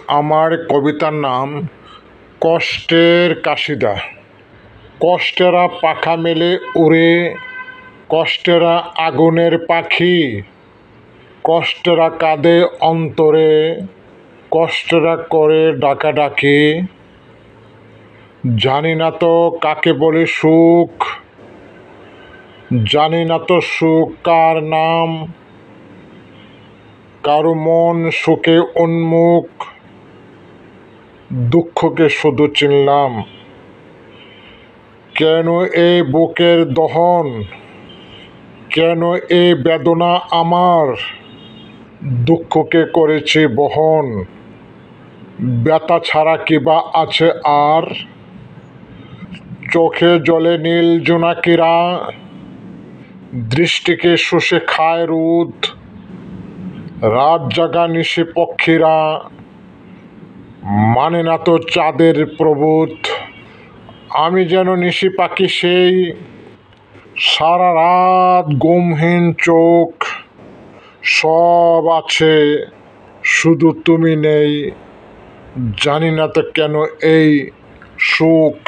আমার কবিতার নাম কষ্টের কাশিদা। কষ্টেরা পাখা মেলে উড়ে, কষ্টেরা আগুনের পাখি, কষ্টেরা কাঁদে অন্তরে, কষ্টেরা করে ডাকাডাকি। জানি না তো কাকে বলে সুখ, জানি না তো সুখ কার নাম। কারো মন সুখে উন্মুখ, দুঃখকে শুধু চিনলাম। কেন এই বুকের দহন, কেন এই বেদনা আমার, দুঃখকে করেছি বহন। ব্যথা ছাড়া কিবা আছে আর, চোখে জলে নীল জোনাকিরা, দৃষ্টিকে শুষে খায় রোদ। রাত জাগা নিশি পক্ষীরা, মানে না তো চাঁদের প্রবোধ। আমি যেন নিশি পাখি সেই, সারা রাত ঘুমহীন চোখ। সব আছে শুধু তুমি নেই, জানি না তো কেন এই সুখ।